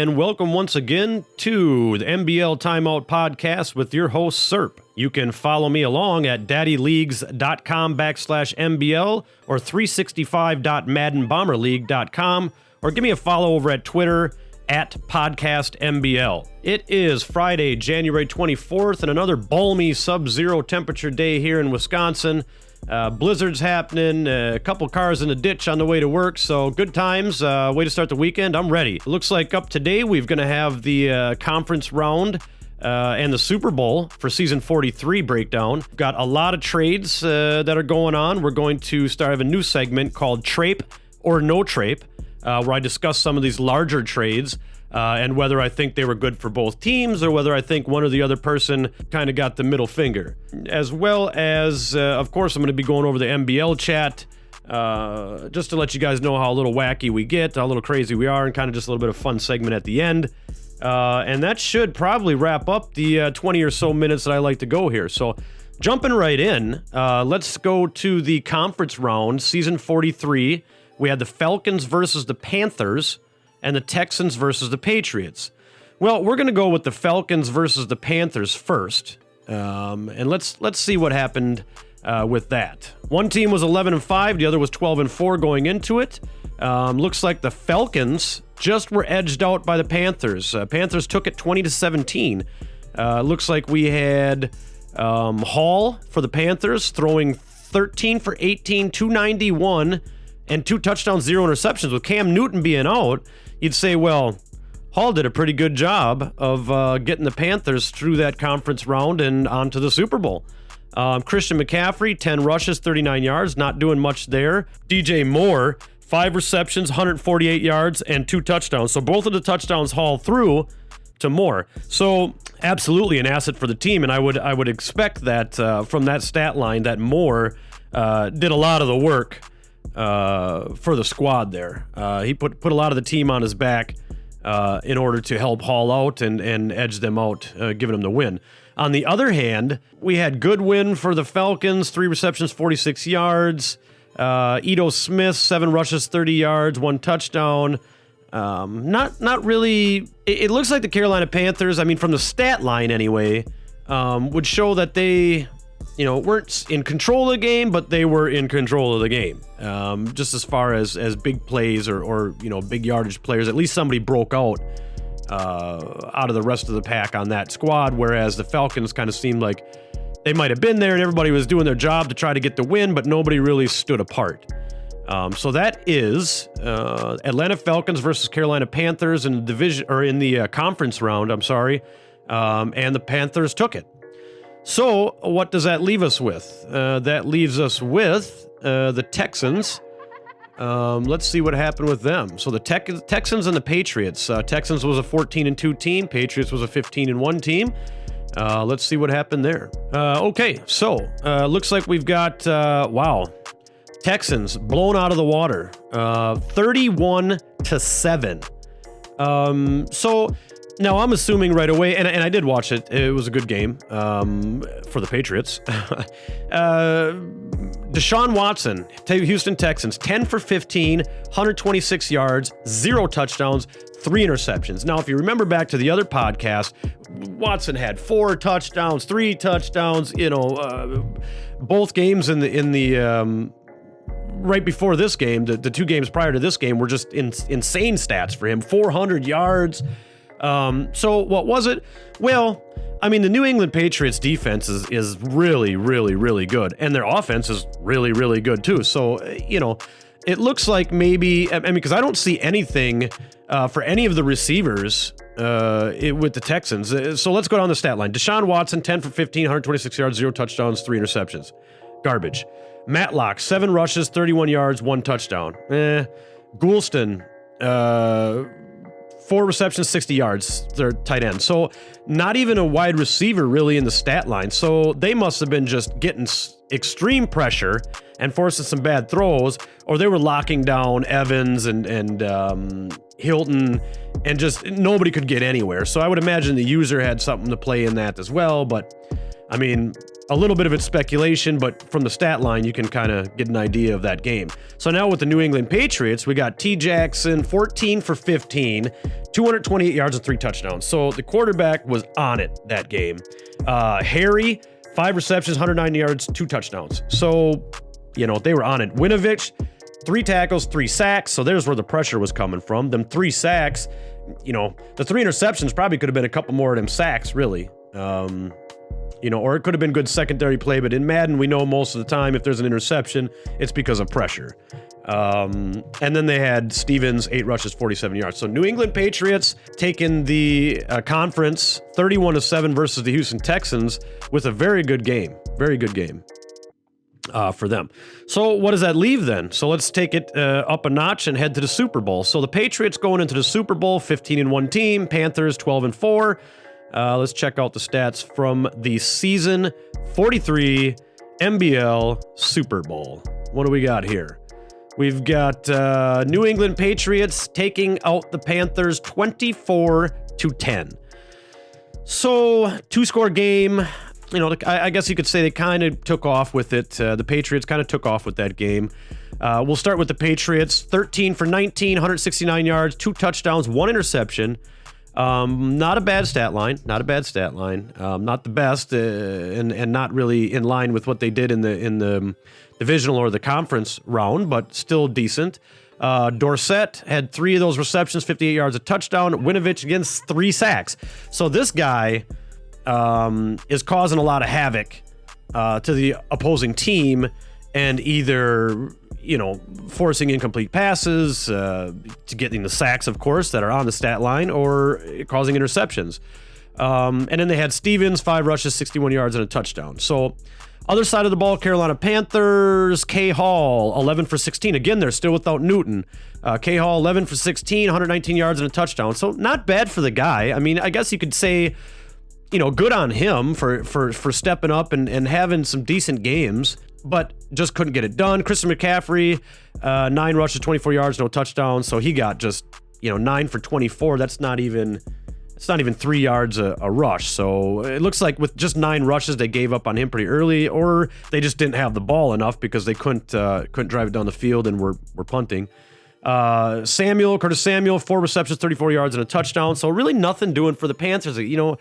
and welcome once again to the MBL Timeout podcast with your host, Serp. You can follow me along at daddyleagues.com/MBL or 365.maddenbomberleague.com, or give me a follow over at Twitter at podcastmbl. It is Friday, January 24th, and another balmy sub-zero temperature day here in Wisconsin. Blizzard's happening, a couple cars in a ditch on the way to work, so good times. Way to start the weekend. I'm ready. It looks like up today we're going to have the conference round and the Super Bowl for season 43 breakdown. Got a lot of trades that are going on. We're going to start a new segment called Trape or No-Trape, where I discuss some of these larger trades and whether I think they were good for both teams or whether I think one or the other person kind of got the middle finger. As well as, of course, I'm going to be going over the MBL chat just to let you guys know how a little wacky we get, how a little crazy we are, and kind of just a little bit of fun segment at the end. And that should probably wrap up the 20 or so minutes that I like to go here. So jumping right in, let's go to the conference round, season 43. We had the Falcons versus the Panthers and the Texans versus the Patriots. Well, we're going to go with the Falcons versus the Panthers first, and let's see what happened with that. One team was 11-5, the other was 12-4 going into it. Looks like the Falcons just were edged out by the Panthers. Panthers took it 20-17. Looks like we had Hall for the Panthers throwing 13 for 18, 291, and 2 touchdowns, 0 interceptions. With Cam Newton being out, you'd say, well, Hall did a pretty good job of getting the Panthers through that conference round and onto the Super Bowl. Christian McCaffrey, 10 rushes, 39 yards, not doing much there. DJ Moore, 5 receptions, 148 yards, and 2 touchdowns. So both of the touchdowns Hall threw to Moore. So absolutely an asset for the team, and I would expect that from that stat line that Moore did a lot of the work for the squad there. He put a lot of the team on his back in order to help Hall out and edge them out, giving them the win. On the other hand, we had Goodwin for the Falcons, 3 receptions, 46 yards. Ito Smith, 7 rushes, 30 yards, 1 touchdown. Not really. It looks like the Carolina Panthers, I mean, from the stat line anyway, would show that they, weren't in control of the game, but they were in control of the game. Just as far as big plays or big yardage players, at least somebody broke out of the rest of the pack on that squad, whereas the Falcons kind of seemed like they might have been there and everybody was doing their job to try to get the win, but nobody really stood apart. So that is Atlanta Falcons versus Carolina Panthers in the division, or in the conference round, and the Panthers took it. So what does that leave us with? That leaves us with the Texans. Let's see what happened with them. So the Texans and the Patriots. Texans was a 14-2 team. Patriots was a 15-1 team. Let's see what happened there. Okay, so looks like we've got, Texans blown out of the water, 31-7. So now I'm assuming right away, and I did watch it. It was a good game for the Patriots. Deshaun Watson, Houston Texans, 10 for 15, 126 yards, 0 touchdowns, 3 interceptions. Now, if you remember back to the other podcast, Watson had 4 touchdowns, 3 touchdowns. Both games in the right before this game, the 2 games prior to this game were just insane stats for him. 400 yards. So what was it? Well, I mean, the New England Patriots defense is really, really, really good. And their offense is really, really good too. So, it looks like maybe, because I don't see anything for any of the receivers with the Texans. So let's go down the stat line. Deshaun Watson, 10 for 15, 126 yards, 0 touchdowns, 3 interceptions. Garbage. Matlock, 7 rushes, 31 yards, 1 touchdown. Goulston, 4 receptions, 60 yards. They're tight end. So not even a wide receiver really in the stat line. So they must have been just getting extreme pressure and forcing some bad throws, or they were locking down Evans and Hilton, and just nobody could get anywhere. So I would imagine the user had something to play in that as well. But I mean, a little bit of it's speculation, but from the stat line, you can kind of get an idea of that game. So now with the New England Patriots, we got T. Jackson, 14 for 15, 228 yards and 3 touchdowns. So the quarterback was on it that game. Harry, 5 receptions, 190 yards, 2 touchdowns. So, you know, they were on it. Winovich, 3 tackles, 3 sacks. So there's where the pressure was coming from. Them 3 sacks, you know, the 3 interceptions probably could have been a couple more of them sacks, really. You know, or it could have been good secondary play, but in Madden, we know most of the time if there's an interception, it's because of pressure. And then they had Stevens, 8 rushes, 47 yards. So New England Patriots taking the conference 31-7 versus the Houston Texans with a very good game. Very good game for them. So what does that leave then? So let's take it up a notch and head to the Super Bowl. So the Patriots going into the Super Bowl, 15-1 team, Panthers 12-4. Let's check out the stats from the season 43 MBL Super Bowl. What do we got here? We've got New England Patriots taking out the Panthers 24-10. So 2-score game. You know, I guess you could say they kind of took off with it. The Patriots kind of took off with that game. We'll start with the Patriots. 13 for 19, 169 yards, 2 touchdowns, 1 interception. Not a bad stat line. Not a bad stat line. Not the best, and not really in line with what they did in the divisional or the conference round, but still decent. Dorsett had 3 of those receptions, 58 yards, a touchdown. Winovich again 3 sacks. So this guy is causing a lot of havoc to the opposing team, and either, you know, forcing incomplete passes, to getting the sacks, of course, that are on the stat line, or causing interceptions. And then they had Stevens, 5 rushes, 61 yards, and a touchdown. So other side of the ball, Carolina Panthers, K. Hall, 11 for 16. Again, they're still without Newton. K. Hall, 11 for 16, 119 yards, and a touchdown. So not bad for the guy. I mean, I guess you could say, you know, good on him for stepping up and having some decent games, but just couldn't get it done. Christian McCaffrey, 9 rushes, 24 yards, no touchdowns. So he got just, you know, 9 for 24. That's not even 3 yards a rush. So it looks like with just 9 rushes, they gave up on him pretty early, or they just didn't have the ball enough because they couldn't drive it down the field and were punting. Curtis Samuel, 4 receptions, 34 yards, and a touchdown. So really nothing doing for the Panthers. You know,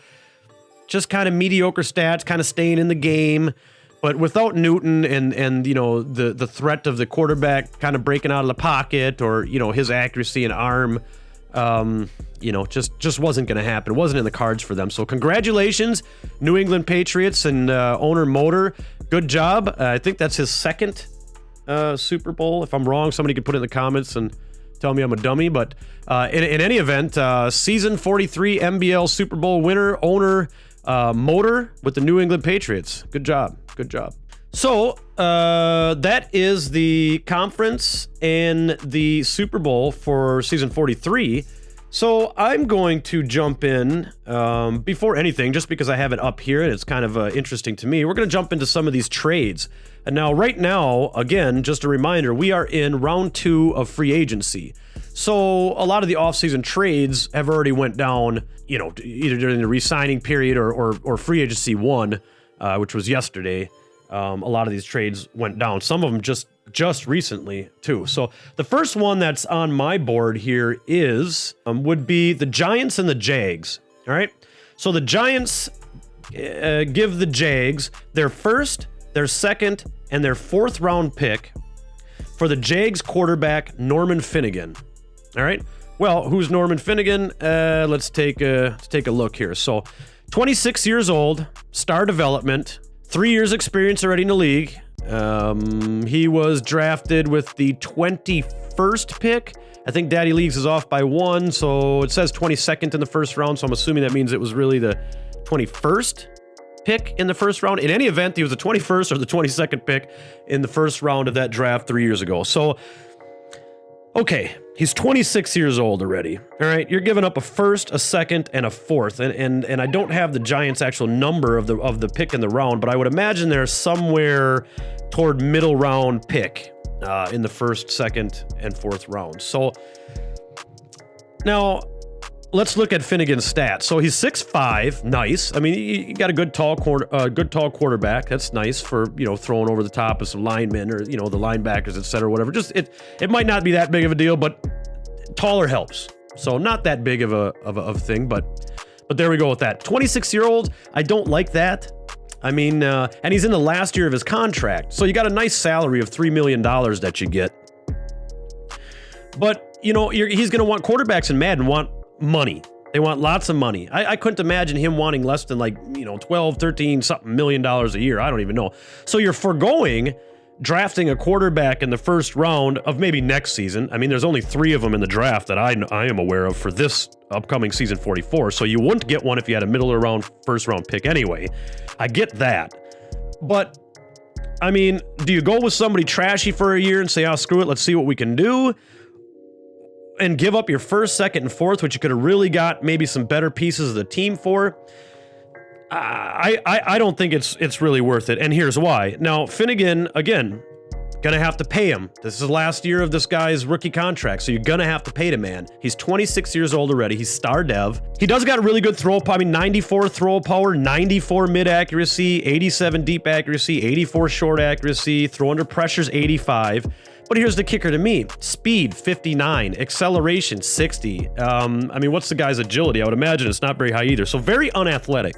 just kind of mediocre stats, kind of staying in the game. But without Newton and you know, the threat of the quarterback kind of breaking out of the pocket, or, you know, his accuracy and arm, you know, just wasn't going to happen. It wasn't in the cards for them. So congratulations, New England Patriots and owner Motor. Good job. I think that's his 2nd Super Bowl. If I'm wrong, somebody could put it in the comments and tell me I'm a dummy. But in any event, season 43 MBL Super Bowl winner, owner Motor with the New England Patriots. Good job. Good job. So that is the conference and the Super Bowl for season 43. So I'm going to jump in before anything, just because I have it up here and it's kind of interesting to me. We're going to jump into some of these trades. And now, right now, again, just a reminder, we are in round 2 of free agency. So a lot of the offseason trades have already went down, you know, either during the re-signing period or free agency 1, which was yesterday. A lot of these trades went down. Some of them just recently too. So the first one that's on my board here is would be the Giants and the Jags. All right. So the Giants give the Jags their 1st, their 2nd, and their 4th round pick for the Jags quarterback Norman Finnegan. All right. Well, who's Norman Finnegan? Let's take a look here. So 26 years old, star development, 3 years experience already in the league. He was drafted with the 21st pick. I think Daddy Leagues is off by 1, so it says 22nd in the 1st round, so I'm assuming that means it was really the 21st pick in the 1st round. In any event, he was the 21st or the 22nd pick in the 1st round of that draft 3 years ago. So, okay, he's 26 years old already. All right, you're giving up a 1st, a 2nd, and a 4th, and I don't have the Giants' actual number of the pick in the round, but I would imagine they're somewhere toward middle round pick in the 1st, 2nd, and 4th round. So now, let's look at Finnegan's stats. So he's 6'5", nice. I mean, you got a good tall quarterback. That's nice for, you know, throwing over the top of some linemen or, you know, the linebackers, et cetera, whatever. Just it might not be that big of a deal, but taller helps. So not that big of a thing, but there we go with that. 26-year-old, I don't like that. I mean, and he's in the last year of his contract. So you got a nice salary of $3 million that you get. But, you know, he's going to want quarterbacks in Madden want money. They want lots of money. I couldn't imagine him wanting less than, like, you know, 12, 13 something million dollars a year. I don't even know. So you're foregoing drafting a quarterback in the first round of maybe next season. I mean, there's only 3 of them in the draft that I am aware of for this upcoming season 44. So you wouldn't get one if you had a middle of the round, first round pick anyway. I get that. But, I mean, do you go with somebody trashy for a year and say, oh, screw it, let's see what we can do? And give up your first, second, and fourth, which you could have really got maybe some better pieces of the team for? I don't think it's really worth it, and here's why. Now, Finnegan, again, gonna have to pay him. This is the last year of this guy's rookie contract, so you're gonna have to pay the man. He's 26 years old already. He's star dev. He does got a really good throw power. I mean, 94 throw power, 94 mid accuracy, 87 deep accuracy, 84 short accuracy, throw under pressure's 85. But here's the kicker to me. Speed, 59. Acceleration, 60. I mean, what's the guy's agility? I would imagine it's not very high either. So very unathletic.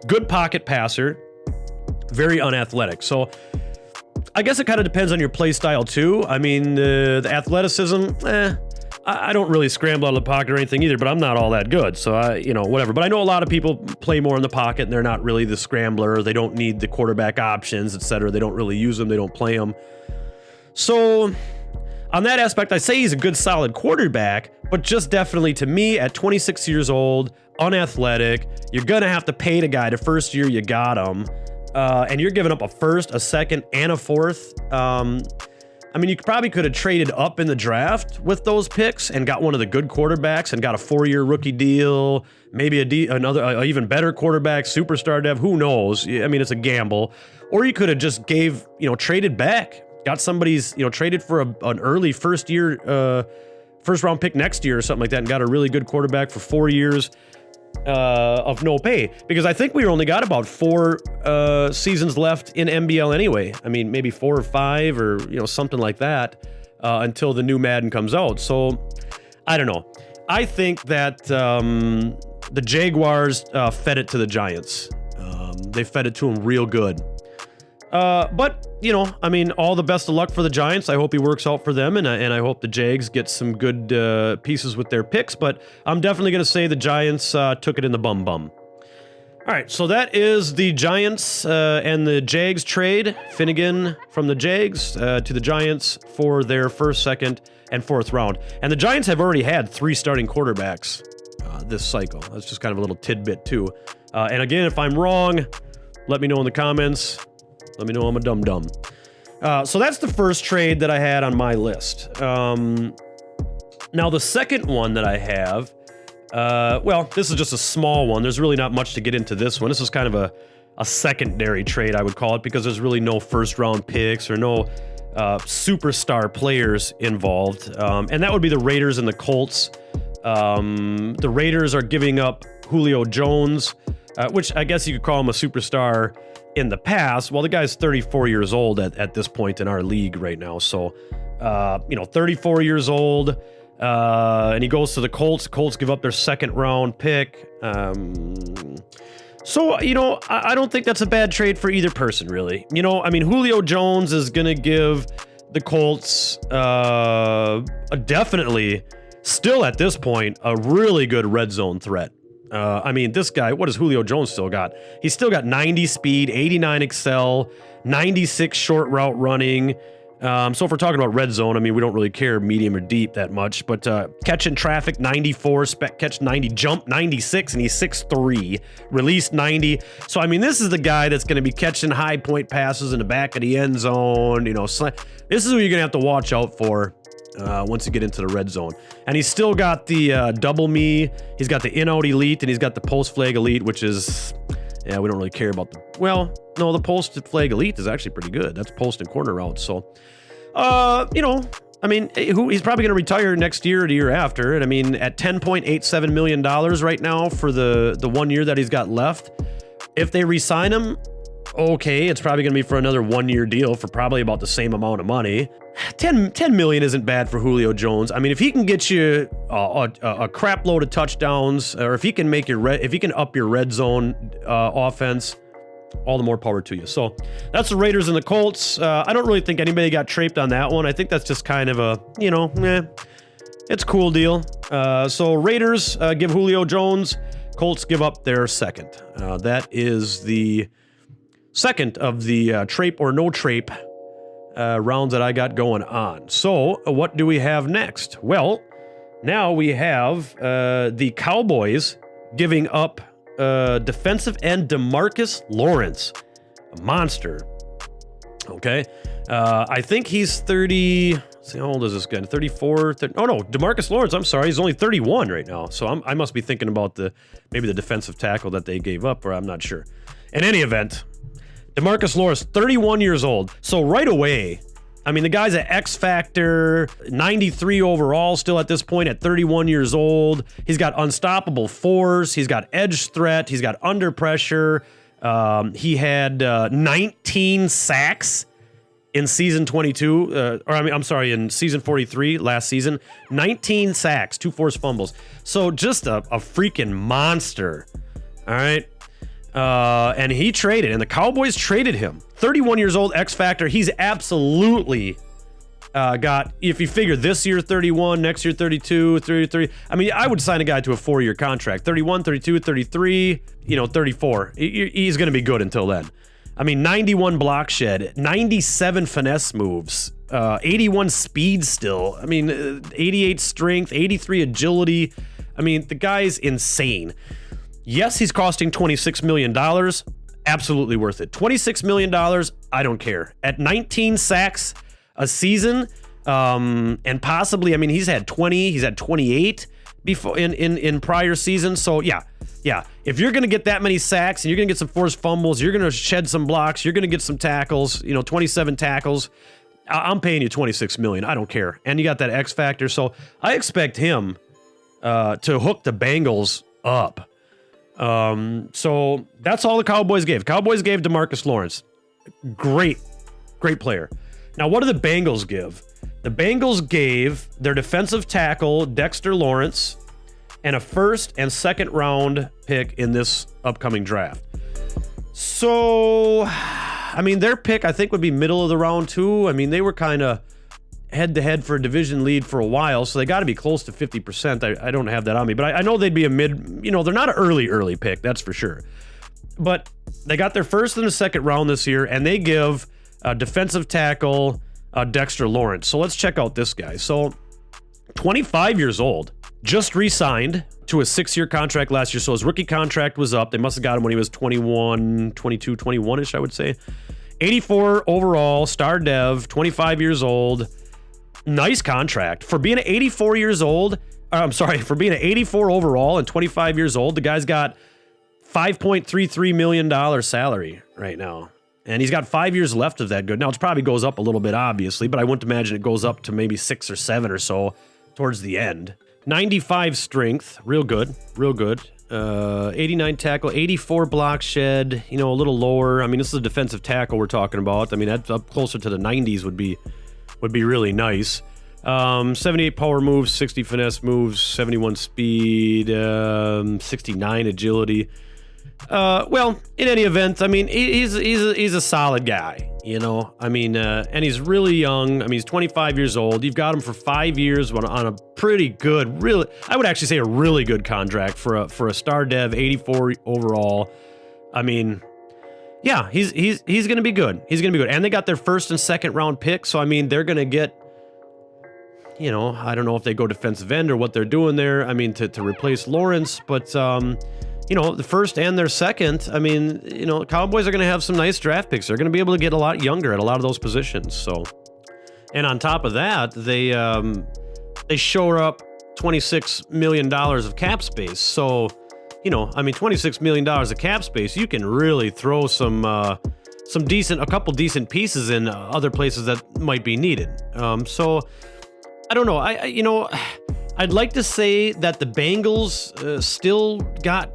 Good pocket passer. Very unathletic. So I guess it kind of depends on your play style too. I mean, the athleticism, I don't really scramble out of the pocket or anything either, but I'm not all that good. So, you know, whatever. But I know a lot of people play more in the pocket and they're not really the scrambler. They don't need the quarterback options, etc. They don't really use them. They don't play them. So on that aspect, I say he's a good, solid quarterback, but just definitely to me at 26 years old, unathletic, you're going to have to pay the guy the first year you got him. And you're giving up a first, a second, and a fourth. I mean, you probably could have traded up in the draft with those picks and got one of the good quarterbacks and got a 4-year rookie deal, maybe another even better quarterback, superstar dev, who knows? I mean, it's a gamble. Or you could have just traded back. Got somebody's, traded for an early first round pick next year or something like that and got a really good quarterback for 4 years of no pay. Because I think we only got about 4 seasons left in MBL anyway. I mean, maybe 4 or 5 or, something like that until the new Madden comes out. So, I don't know. I think that the Jaguars fed it to the Giants. They fed it to them real good. But, I mean, all the best of luck for the Giants. I hope he works out for them, and I hope the Jags get some good pieces with their picks. But I'm definitely going to say the Giants took it in the bum. All right, so that is the Giants and the Jags trade. Finnegan from the Jags to the Giants for their first, second, and fourth round. And the Giants have already had 3 starting quarterbacks this cycle. That's just kind of a little tidbit, too. And again, if I'm wrong, let me know in the comments. Let me know I'm a dum-dum. So that's the first trade that I had on my list. Now, the second one that I have, this is just a small one. There's really not much to get into this one. This is kind of a secondary trade, I would call it, because there's really no first-round picks or no superstar players involved. And that would be the Raiders and the Colts. The Raiders are giving up Julio Jones, which I guess you could call him a superstar in the past. Well, the guy's 34 years old at this point in our league right now. So, 34 years old, and he goes to the Colts. Colts give up their second round pick. So, I don't think that's a bad trade for either person, really. I mean, Julio Jones is going to give the Colts definitely, still at this point, a really good red zone threat. I mean, this guy, what does Julio Jones still got? He's still got 90 speed, 89 excel, 96 short route running. So if we're talking about red zone, I mean, we don't really care medium or deep that much, but catching traffic, 94, catch 90, jump 96, and he's 6'3", release 90. So, I mean, this is the guy that's going to be catching high point passes in the back of the end zone. This is who you're going to have to watch out for. Once you get into the red zone. And he's still got the double me, he's got the in-out elite, and he's got the post flag elite, which is, we don't really care about the post flag elite is actually pretty good. That's post and corner routes. So, I mean, he's probably going to retire next year or the year after. And I mean, at $10.87 million right now for the 1 year that he's got left, if they re-sign him, okay, it's probably going to be for another 1 year deal for probably about the same amount of money. 10 million isn't bad for Julio Jones. I mean, if he can get you a crap load of touchdowns, or if he can make if he can up your red zone offense, all the more power to you. So that's the Raiders and the Colts. I don't really think anybody got traped on that one. I think that's just kind of a, it's a cool deal. So Raiders give Julio Jones, Colts give up their second. That is the second of the Trape or No-Trape rounds that I got going on. So what do we have next? Well, now we have the Cowboys giving up defensive end DeMarcus Lawrence, a monster. Okay, I think he's 30. Let's see, how old is this guy? 34. Oh no, DeMarcus Lawrence. I'm sorry, he's only 31 right now. So I must be thinking about maybe the defensive tackle that they gave up, or I'm not sure. In any event, DeMarcus Lawrence, 31 years old. So right away, I mean, the guy's an X Factor, 93 overall still at this point at 31 years old. He's got unstoppable force. He's got edge threat. He's got under pressure. He had 19 sacks in season 22, in season 43 last season. 19 sacks, 2 forced fumbles. So just a freaking monster. All right. And he traded, and the Cowboys traded him. 31 years old, X Factor. He's absolutely got, if you figure this year 31, next year 32, 33. I mean, I would sign a guy to a 4-year contract. 31, 32, 33, 34. He's going to be good until then. I mean, 91 block shed, 97 finesse moves, 81 speed still. I mean, 88 strength, 83 agility. I mean, the guy's insane. Yes, he's costing $26 million. Absolutely worth it. $26 million, I don't care. At 19 sacks a season, and possibly, I mean, he's had 20, he's had 28 before in prior seasons. So yeah. If you're going to get that many sacks and you're going to get some forced fumbles, you're going to shed some blocks, you're going to get some tackles, 27 tackles, I'm paying you $26 million. I don't care. And you got that X Factor. So I expect him to hook the Bengals up. So that's all the Cowboys gave. Cowboys gave DeMarcus Lawrence. Great player. Now, what do the Bengals give? The Bengals gave their defensive tackle, Dexter Lawrence, and a first and second round pick in this upcoming draft. So, I mean, their pick, I think, would be middle of the round too. I mean, they were kind of head-to-head for a division lead for a while, so they got to be close to 50%. I don't have that on me, but I know they'd be a mid, they're not an early pick, that's for sure. But they got their first and a second round this year, and they give defensive tackle Dexter Lawrence. So let's check out this guy. So 25 years old, just re-signed to a 6-year contract last year, so his rookie contract was up. They must have got him when he was 21, 22, 21-ish, I would say. 84 overall, star dev, 25 years old. Nice contract. For being 84 years old, for being an 84 overall and 25 years old, the guy's got $5.33 million salary right now. And he's got 5 years left of that good. Now, it probably goes up a little bit, obviously, but I wouldn't imagine it goes up to maybe 6 or 7 or so towards the end. 95 strength, real good. 89 tackle, 84 block shed, a little lower. I mean, this is a defensive tackle we're talking about. I mean, that's up closer to the 90s would be really nice. 78 power moves, 60 finesse moves, 71 speed, 69 agility. Well, in any event, I mean, he's a solid guy, I mean, and he's really young. I mean, he's 25 years old. You've got him for 5 years on a pretty good, I would actually say a really good contract for a star dev, 84 overall. I mean, yeah, he's going to be good. He's going to be good. And they got their first and second round pick. So, I mean, they're going to get, I don't know if they go defensive end or what they're doing there. I mean, to replace Lawrence, but, the first and their second, I mean, Cowboys are going to have some nice draft picks. They're going to be able to get a lot younger at a lot of those positions. So, and on top of that, they shore up $26 million of cap space. So, I mean, $26 million of cap space, you can really throw a couple decent pieces in other places that might be needed. So, I don't know. I'd like to say that the Bengals still got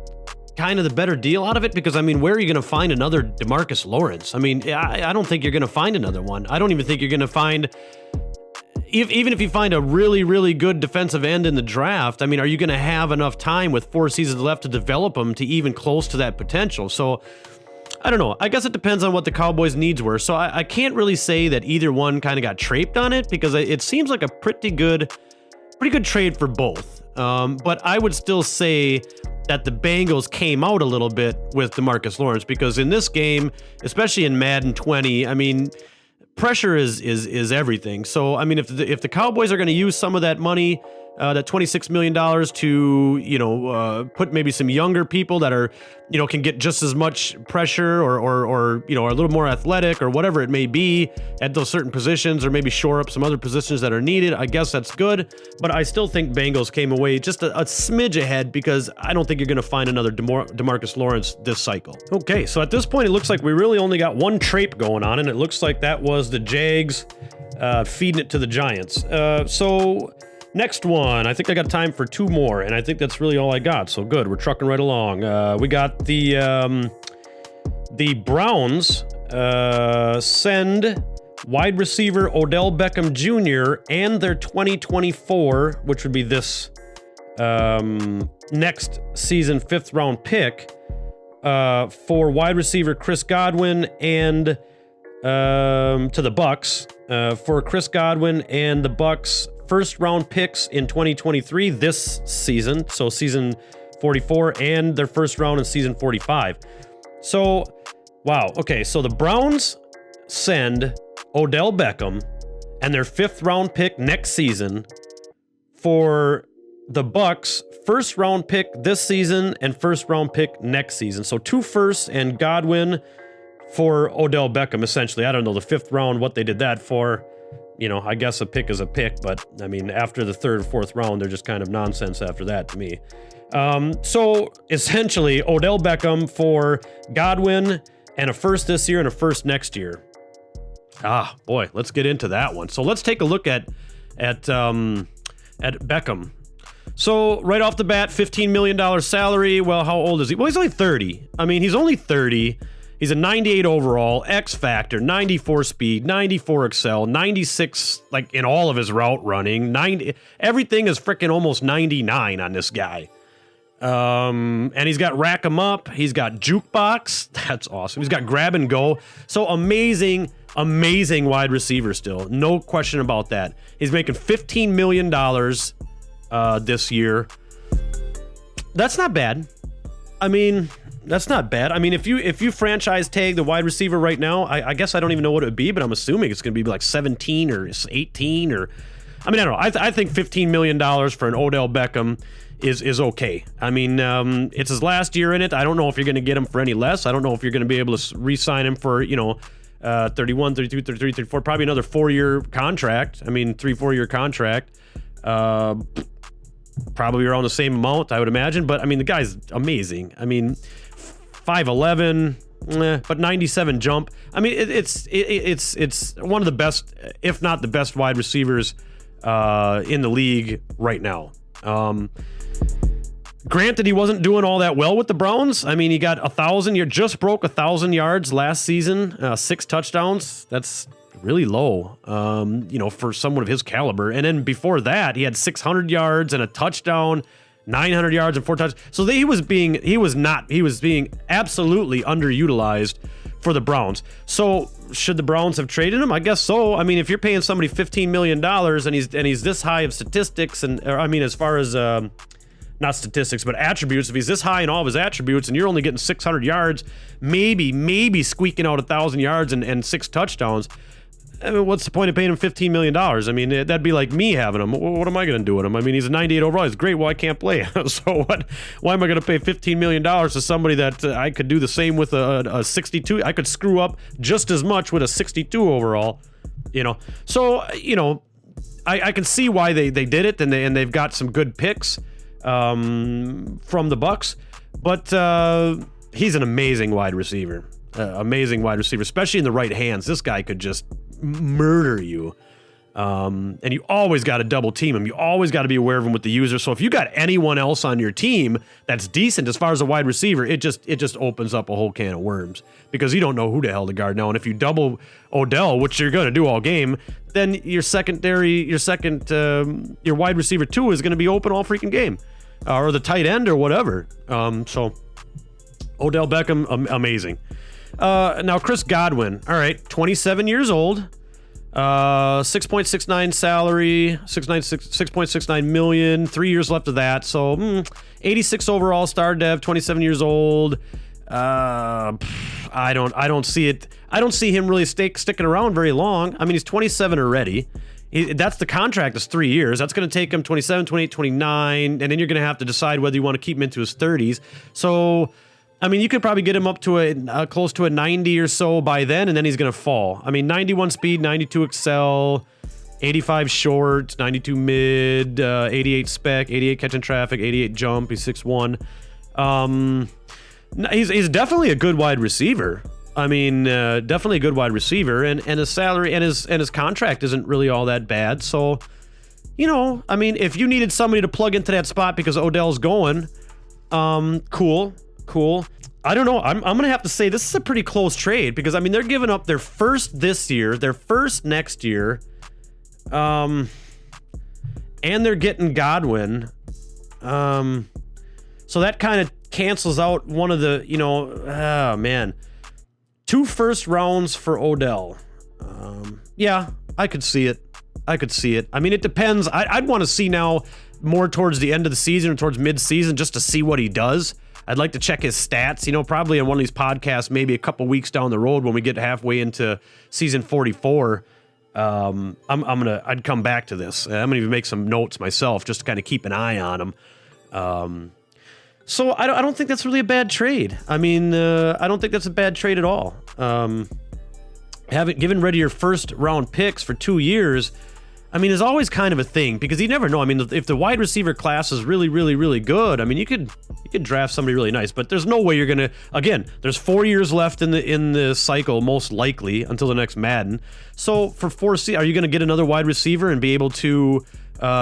kind of the better deal out of it, because I mean, where are you going to find another DeMarcus Lawrence? I mean, I don't think you're going to find another one. I don't even think you're going to find, even if you find a really, really good defensive end in the draft, I mean, are you going to have enough time with 4 seasons left to develop them to even close to that potential? So I don't know. I guess it depends on what the Cowboys' needs were. So I can't really say that either one kind of got traped on it, because it seems like a pretty good trade for both. But I would still say that the Bengals came out a little bit with DeMarcus Lawrence, because in this game, especially in Madden 20, I mean, pressure is everything. So, I mean, if the Cowboys are going to use some of that money, that $26 million to, put maybe some younger people that are, can get just as much pressure or are a little more athletic or whatever it may be at those certain positions, or maybe shore up some other positions that are needed, I guess that's good. But I still think Bengals came away just a smidge ahead, because I don't think you're going to find another DeMarcus Lawrence this cycle. Okay, so at this point, it looks like we really only got one trape going on, and it looks like that was the Jags feeding it to the Giants. So next one, I think I got time for 2 more, and I think that's really all I got. So good, we're trucking right along. We got the Browns send wide receiver Odell Beckham Jr. and their 2024, which would be this next season 5th round pick, for wide receiver Chris Godwin and to the Bucks, for Chris Godwin and the Bucks 1st round picks in 2023 this season, so season 44, and their 1st round in season 45. So, wow. Okay, so the Browns send Odell Beckham and their 5th round pick next season for the Bucks 1st round pick this season and 1st round pick next season. So 2 firsts and Godwin for Odell Beckham, essentially. I don't know the 5th round, what they did that for. I guess a pick is a pick, but I mean, after the 3rd or 4th round, they're just kind of nonsense after that to me. So essentially, Odell Beckham for Godwin and a 1st this year and a 1st next year. Ah, boy, let's get into that one. So let's take a look at Beckham. So right off the bat, $15 million salary. Well, how old is he? Well, he's only 30. I mean, he's only 30. He's a 98 overall, X Factor, 94 speed, 94 excel, 96 like in all of his route running, 90. Everything is freaking almost 99 on this guy. And he's got rack 'em up. He's got jukebox. That's awesome. He's got grab and go. So amazing wide receiver still. No question about that. He's making $15 million this year. That's not bad. I mean, that's not bad. I mean, if you franchise tag the wide receiver right now, I guess I don't even know what it would be, but I'm assuming it's going to be like 17 or 18 or, I mean, I don't know. I think $15 million for an Odell Beckham is okay. I mean, it's his last year in it. I don't know if you're going to get him for any less. I don't know if you're going to be able to re-sign him for, 31, 32, 33, 34, probably another 4-year contract. I mean, 3-4-year contract. Probably around the same amount, I would imagine. But I mean, the guy's amazing. I mean, 5'11", but 97 jump. I mean, it's one of the best, if not the best, wide receivers in the league right now. Granted, he wasn't doing all that well with the Browns. I mean, he got 1,000. You just broke 1,000 yards last season, 6 touchdowns. That's really low, for someone of his caliber. And then before that, he had 600 yards and a touchdown, 900 yards and 4 touchdowns. So he was being absolutely underutilized for the Browns. So should the Browns have traded him? I guess so. I mean, if you're paying somebody $15 million and he's this high of statistics, as far as not statistics, but attributes, if he's this high in all of his attributes and you're only getting 600 yards, maybe squeaking out 1,000 yards and 6 touchdowns, I mean, what's the point of paying him $15 million? I mean, that'd be like me having him. What am I going to do with him? I mean, he's a 98 overall. He's great. Well, I can't play. So what? Why am I going to pay $15 million to somebody that I could do the same with a 62? I could screw up just as much with a 62 overall, So, I can see why they did it, and they've got some good picks from the Bucks. But he's an amazing wide receiver. Especially in the right hands. This guy could just murder you. And you always got to double team him. You always got to be aware of him with the user. So if you got anyone else on your team that's decent as far as a wide receiver, it just opens up a whole can of worms because you don't know who the hell to guard now. And if you double Odell, which you're going to do all game, then your wide receiver 2 is going to be open all freaking game, or the tight end or whatever. So Odell Beckham, amazing. Now Chris Godwin, all right, 27 years old. 6.69 salary, 6.69 million, 3 years left of that. So 86 overall, star dev, 27 years old. I don't see it. I don't see him really sticking around very long. I mean, he's 27 already. That's the contract is 3 years. That's going to take him 27, 28, 29, and then you're going to have to decide whether you want to keep him into his 30s. So I mean, you could probably get him up to a close to a 90 or so by then, and then he's going to fall. I mean, 91 speed, 92 excel, 85 short, 92 mid, 88 spec, 88 catching traffic, 88 jump. He's 6'1". He's definitely a good wide receiver. I mean, definitely a good wide receiver, and his salary and his contract isn't really all that bad. So, you know, I mean, if you needed somebody to plug into that spot because Odell's going, cool. I don't know. I'm going to have to say this is a pretty close trade because, I mean, they're giving up their first this year, their first next year, and they're getting Godwin. So that kind of cancels out one of the, you know, oh, man. 2 first rounds for Odell. Yeah, I could see it. I mean, it depends. I'd want to see now more towards the end of the season or towards mid-season just to see what he does. I'd like to check his stats, you know, probably on one of these podcasts, maybe a couple weeks down the road when we get halfway into season 44. I'd come back to this. I'm gonna even make some notes myself just to kind of keep an eye on him. So I don't think that's really a bad trade. I mean, I don't think that's a bad trade at all. Given ready your first round picks for 2 years, I mean, is always kind of a thing because you never know. I mean, if the wide receiver class is really, really, really good, I mean, you could draft somebody really nice, but there's no way you're gonna. Again, there's 4 years left in the cycle, most likely until the next Madden. So for 4C, are you gonna get another wide receiver and be able to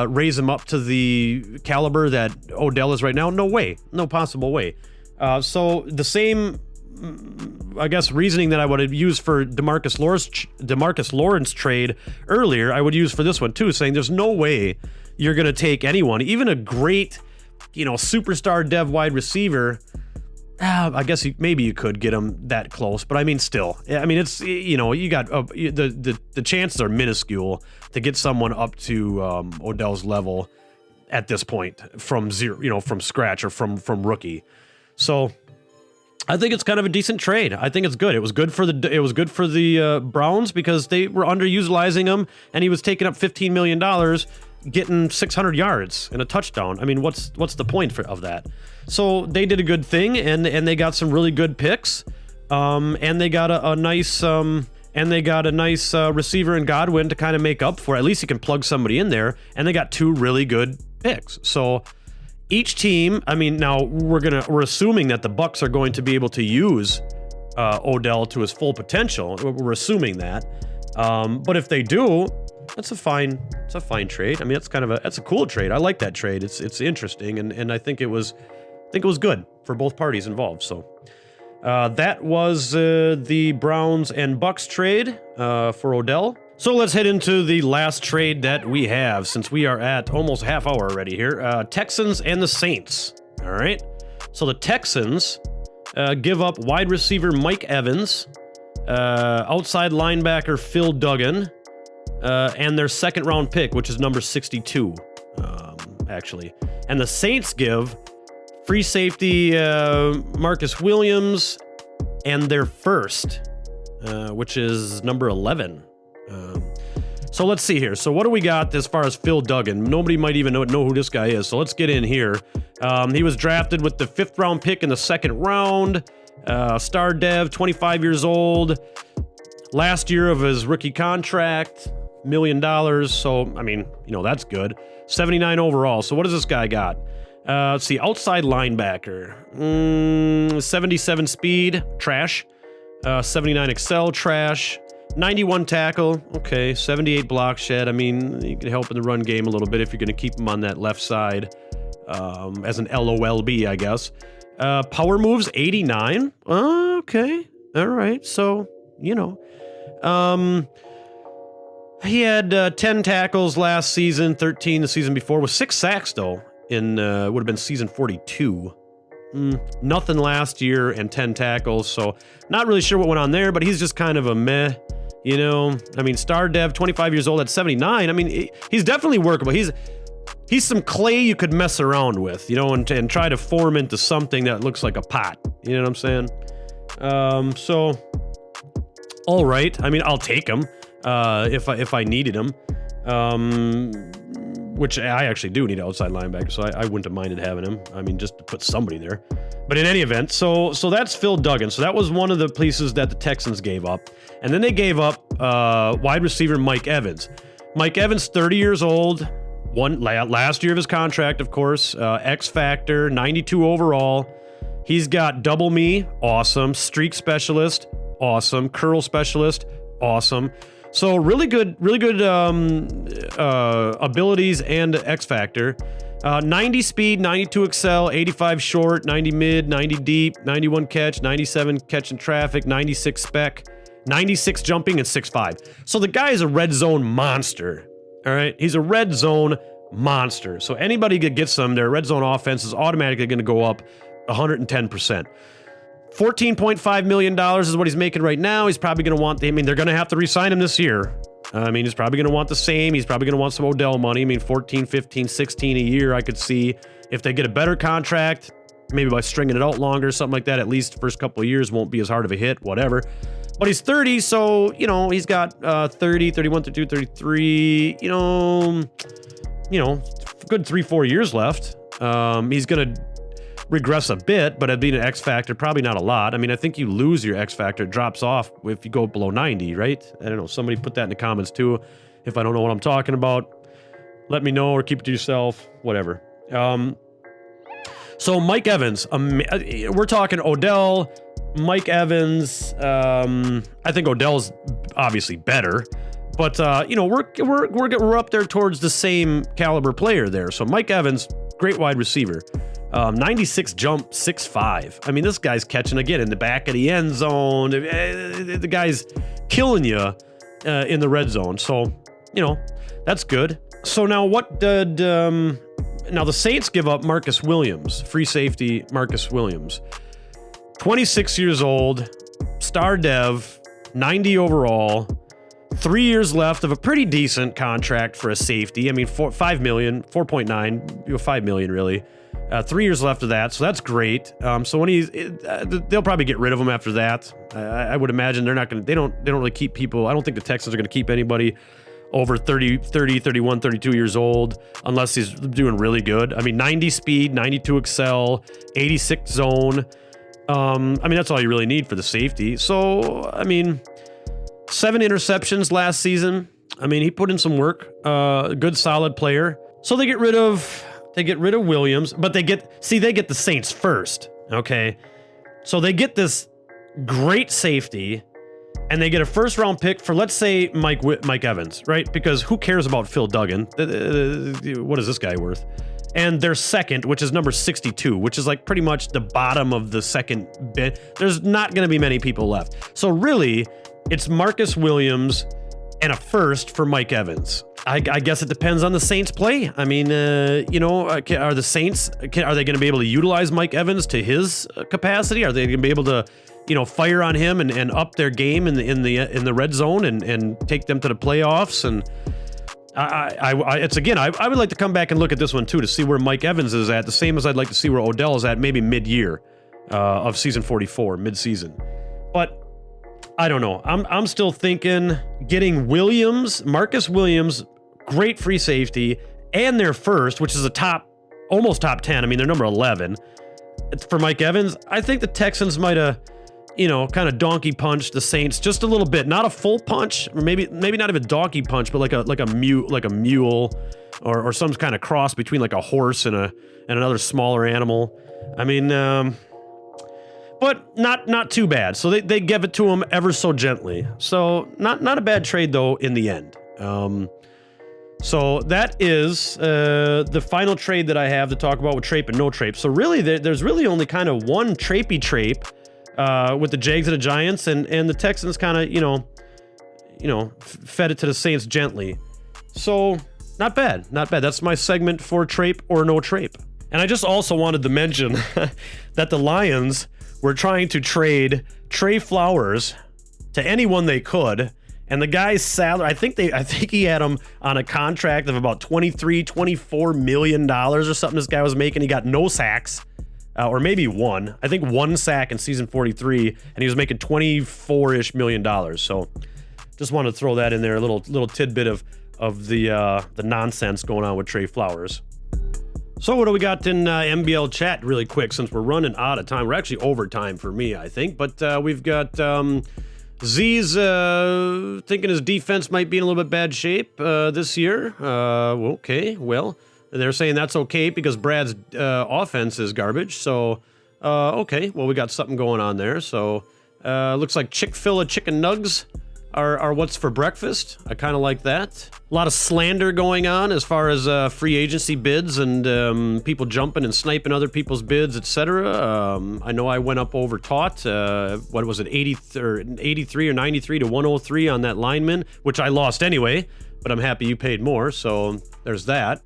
raise him up to the caliber that Odell is right now? No way, no possible way. So the same, I guess, reasoning that I would have used for Demarcus Lawrence trade earlier, I would use for this one too, saying there's no way you're going to take anyone, even a great, you know, superstar dev wide receiver. I guess maybe you could get him that close, but I mean, still, I mean, it's, you know, you got the chances are minuscule to get someone up to Odell's level at this point from zero, you know, from scratch or from rookie. So I think it's kind of a decent trade. I think it's good. It was good for the Browns because they were underutilizing him, and he was taking up $15 million, getting 600 yards and a touchdown. I mean, what's the point of that? So they did a good thing, and they got some really good picks, and they got a nice receiver in Godwin to kind of make up for it. At least you can plug somebody in there, and they got 2 really good picks. So each team, I mean, now we're assuming that the Bucs are going to be able to use Odell to his full potential. We're assuming that, but if they do, it's a fine trade. I mean, that's a cool trade. I like that trade. It's interesting, and I think it was good for both parties involved. So that was the Browns and Bucs trade for Odell. So let's head into the last trade that we have, since we are at almost half hour already here. Texans and the Saints. All right. So the Texans give up wide receiver Mike Evans, outside linebacker Phil Duggan, and their second round pick, which is number 62, actually. And the Saints give free safety Marcus Williams and their first, which is number 11. So let's see here. So what do we got as far as Phil Duggan? Nobody might even know who this guy is. So let's get in here. He was drafted with the 5th round pick in the 2nd round. Star dev, 25 years old. Last year of his rookie contract, $1 million. So, I mean, you know, that's good. 79 overall. So what does this guy got? Let's see. Outside linebacker. 77 speed, trash. 79 excel, trash. 91 tackle, okay, 78 block shed. I mean, you can help in the run game a little bit if you're going to keep him on that left side as an LOLB, I guess. Power moves, 89. Okay, all right. So, you know, he had 10 tackles last season, 13 the season before, with 6 sacks, though, in would have been season 42. Nothing last year and 10 tackles, so not really sure what went on there, but he's just kind of a meh, you know. I mean, star dev, 25 years old at 79. I mean, he's definitely workable. He's some clay you could mess around with, you know, and try to form into something that looks like a pot. You know what I'm saying? So, all right. I mean, I'll take him if I needed him. Which I actually do need an outside linebacker, so I wouldn't have minded having him. I mean, just to put somebody there. But in any event, so that's Phil Duggan. So that was one of the pieces that the Texans gave up. And then they gave up wide receiver Mike Evans. Mike Evans, 30 years old. Last year of his contract, of course. X Factor, 92 overall. He's got double me, awesome. Streak specialist, awesome. Curl specialist, awesome. So really good abilities and X Factor. 90 speed, 92 excel, 85 short, 90 mid, 90 deep, 91 catch, 97 catch in traffic, 96 spec, 96 jumping, and 6'5". So the guy is a red zone monster. All right, he's a red zone monster. So anybody that gets him, their red zone offense is automatically going to go up 110%. $14.5 million is what he's making right now. He's probably going to want, I mean, they're going to have to re-sign him this year. I mean, he's probably going to want the same. He's probably going to want some Odell money. I mean, 14, 15, 16 a year, I could see. If they get a better contract, maybe by stringing it out longer, something like that, at least the first couple of years won't be as hard of a hit, whatever. But he's 30, so, you know, he's got 30, 31, 32, 33, you know, good 3-4 years left. He's going to regress a bit, but being an X Factor, probably not a lot. I mean, I think you lose your X Factor. It drops off if you go below 90, right? I don't know. Somebody put that in the comments too. If I don't know what I'm talking about, let me know or keep it to yourself, whatever. So Mike Evans, we're talking Odell, Mike Evans. I think Odell's obviously better, but you know, we're up there towards the same caliber player there. So Mike Evans, great wide receiver. 96 jump, 6'5". I mean, this guy's catching again in the back of the end zone. The guy's killing you in the red zone. So, you know, that's good. So now what did... now the Saints give up Marcus Williams, free safety Marcus Williams. 26 years old, star dev, 90 overall, 3 years left of a pretty decent contract for a safety. I mean, $5 million, 4.9, $5 million really. 3 years left of that, so that's great. So when they'll probably get rid of him after that. I would imagine they're not going to. They don't really keep people. I don't think the Texans are going to keep anybody over 30, 31, 32 years old unless he's doing really good. I mean, 90 speed, 92 excel, 86 zone. I mean, that's all you really need for the safety. So, I mean, 7 interceptions last season. I mean, he put in some work. Good, solid player. So they get rid of Williams, but they get the Saints first, okay? So they get this great safety, and they get a first-round pick for, let's say, Mike Evans, right? Because who cares about Phil Duggan? What is this guy worth? And their second, which is number 62, which is like pretty much the bottom of the second bit. There's not going to be many people left. So really, it's Marcus Williams and a first for Mike Evans. I guess it depends on the Saints' play. I mean, you know, are the Saints, are they going to be able to utilize Mike Evans to his capacity? Are they going to be able to, you know, fire on him and up their game in the red zone and take them to the playoffs? And I would like to come back and look at this one too to see where Mike Evans is at, the same as I'd like to see where Odell is at, maybe mid-year of season 44, mid-season. But I don't know. I'm still thinking getting Marcus Williams, great free safety, and their first, which is almost top 10. I mean, they're number 11 for Mike Evans. I think the Texans might have, you know, kind of donkey punched the Saints just a little bit, not a full punch, or maybe not even donkey punch, but like a mule, or some kind of cross between like a horse and another smaller animal. I mean, but not too bad. So they give it to him ever so gently. So not a bad trade though in the end. So that is the final trade that I have to talk about with Trape and No-Trape. So really, there's really only kind of one Trapey Trape with the Jags and the Giants, and the Texans kind of, fed it to the Saints gently. So not bad. That's my segment for Trape or No-Trape. And I just also wanted to mention that the Lions were trying to trade Trey Flowers to anyone they could. And the guy's salary, I think he had him on a contract of about $24 million or something this guy was making. He got no sacks, or maybe one. I think one sack in season 43, and he was making $24-ish million. So just wanted to throw that in there, a little tidbit of the nonsense going on with Trey Flowers. So what do we got in MBL chat really quick, since we're running out of time? We're actually over time for me, I think, but we've got Z's thinking his defense might be in a little bit bad shape this year. Okay, well, they're saying that's okay because Brad's offense is garbage. So, okay, well, we got something going on there. So, looks like Chick-fil-A chicken nugs are what's for breakfast. I kind of like that. A lot of slander going on as far as free agency bids and people jumping and sniping other people's bids, etc. I know I went up over taught. What was it, 83 or 93 to 103 on that lineman, which I lost anyway, but I'm happy you paid more, so there's that.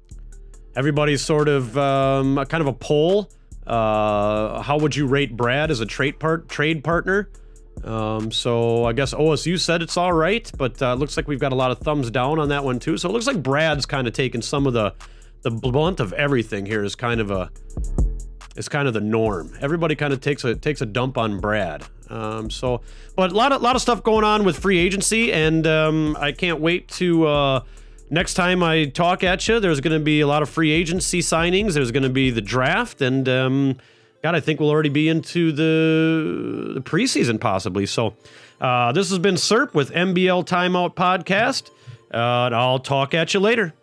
Everybody's sort of kind of a poll. How would you rate Brad as a trade partner? So I guess OSU said it's all right, but looks like we've got a lot of thumbs down on that one too. So it looks like Brad's kind of taking some of the blunt of everything here is kind of the norm. Everybody kind of takes a dump on Brad. But a lot of stuff going on with free agency, and I can't wait to next time I talk at you. There's going to be a lot of free agency signings. There's going to be the draft, and God, I think we'll already be into the preseason possibly. So this has been Serp with MBL Timeout Podcast. And I'll talk at you later.